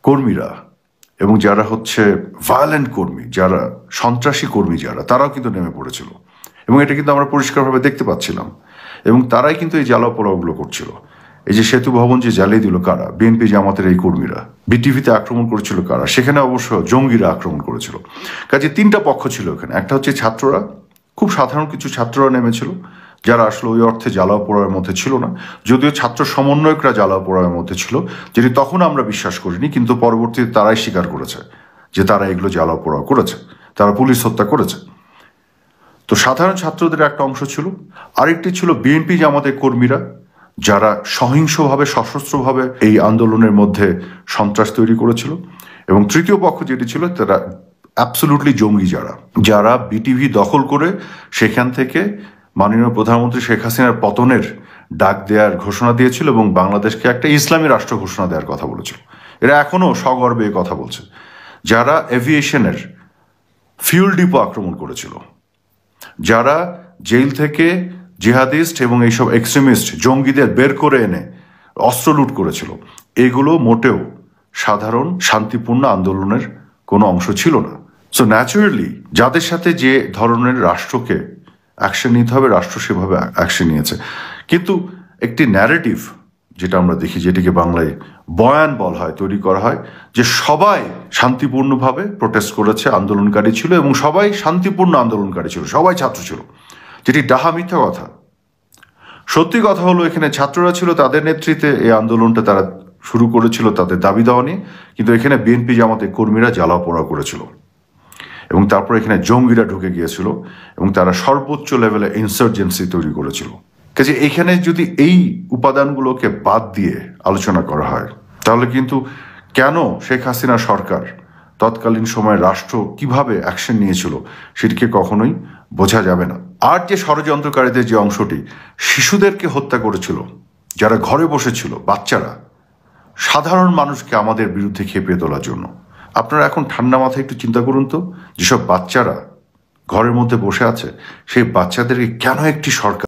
কর্মীরা এবং যারা হচ্ছে ভায়োলেন্ট কর্মী, যারা সন্ত্রাসী কর্মী, যারা তারাও কিন্তু নেমে পড়েছিল এবং এটা কিন্তু আমরা পরিষ্কারভাবে দেখতে পাচ্ছিলাম। এবং তারাই কিন্তু এই জ্বালাও পোড়াওগুলো করছিল। এই যে সেতু ভবন যে জ্বালিয়ে দিল কারা? বিএনপি জামাতের এই কর্মীরা। বিটিভিতে আক্রমণ করেছিল কারা? সেখানে অবশ্য জঙ্গিরা আক্রমণ করেছিল। কাজে তিনটা পক্ষ ছিল এখানে। একটা হচ্ছে ছাত্ররা, খুব সাধারণ কিছু ছাত্ররা নেমেছিল যারা আসলে ওই অর্থে জ্বালাও পোড়ার মধ্যে ছিল না, যদিও ছাত্র সমন্বয়করা জ্বালাও পোড়ার মধ্যে ছিল, যেটি তখন আমরা বিশ্বাস করিনি, কিন্তু পরবর্তীতে তারাই স্বীকার করেছে যে তারা এগুলো জ্বালাও পোড়াও করেছে, তারা পুলিশ হত্যা করেছে। তো সাধারণ ছাত্রদের একটা অংশ ছিল, আরেকটি ছিল বিএনপি জামাতের কর্মীরা যারা সহিংসভাবে সশস্ত্রভাবে এই আন্দোলনের মধ্যে সন্ত্রাস তৈরি করেছিল, এবং তৃতীয় পক্ষ যেটি ছিল তারা অ্যাবসলিউটলি জঙ্গি, যারা বিটিভি দখল করে সেখান থেকে মাননীয় প্রধানমন্ত্রী শেখ হাসিনার পতনের ডাক দেওয়ার ঘোষণা দিয়েছিল এবং বাংলাদেশকে একটা ইসলামী রাষ্ট্র ঘোষণা দেওয়ার কথা বলেছিল। এরা এখনো সগর্বে কথা বলছে। যারা এভিয়েশনের ফিউল ডিপো আক্রমণ করেছিল, যারা জেল থেকে জিহাদিস্ট এবং এইসব এক্সট্রিমিস্ট জঙ্গিদের বের করে এনে অস্ত্র লুট করেছিল, এগুলো মোটেও সাধারণ শান্তিপূর্ণ আন্দোলনের কোনো অংশ ছিল না। সো ন্যাচুরালি যাদের সাথে যে ধরনের রাষ্ট্রকে অ্যাকশন নিতে হবে, রাষ্ট্র সেভাবে অ্যাকশন নিয়েছে। কিন্তু একটি ন্যারেটিভ যেটা আমরা দেখি, যেটিকে বাংলায় বয়ান বলা হয়, তৈরি করা হয়, যে সবাই শান্তিপূর্ণভাবে প্রোটেস্ট করেছে, আন্দোলনকারী ছিল এবং সবাই শান্তিপূর্ণ আন্দোলনকারী ছিল, সবাই ছাত্র ছিল, যেটি ডাহা মিথ্যা কথা। সত্যি কথা হলো এখানে ছাত্ররা ছিল, তাদের নেতৃত্বে এই আন্দোলনটা তারা শুরু করেছিল তাদের দাবি দেওয়া নিয়ে, কিন্তু এখানে বিএনপি জামাতের কর্মীরা জ্বালাও পোড়া করেছিল এবং তারপর এখানে জঙ্গিরা ঢুকে গিয়েছিল এবং তারা সর্বোচ্চ লেভেলে ইনসার্জেন্সি তৈরি করেছিল। কাজে এখানে যদি এই উপাদানগুলোকে বাদ দিয়ে আলোচনা করা হয়, তাহলে কিন্তু কেন শেখ হাসিনা সরকার তৎকালীন সময়ে রাষ্ট্র কিভাবে অ্যাকশন নিয়েছিল সেটিকে কখনোই বোঝা যাবে না। আর যে ষড়যন্ত্রকারীদের যে অংশটি শিশুদেরকে হত্যা করেছিল, যারা ঘরে বসেছিল, বাচ্চারা, সাধারণ মানুষকে আমাদের বিরুদ্ধে খেপিয়ে তোলার জন্য, আপনারা এখন ঠান্ডা মাথায় একটু চিন্তা করুন তো, যেসব বাচ্চারা ঘরের মধ্যে বসে আছে, সেই বাচ্চাদেরকে কেন একটি সরকার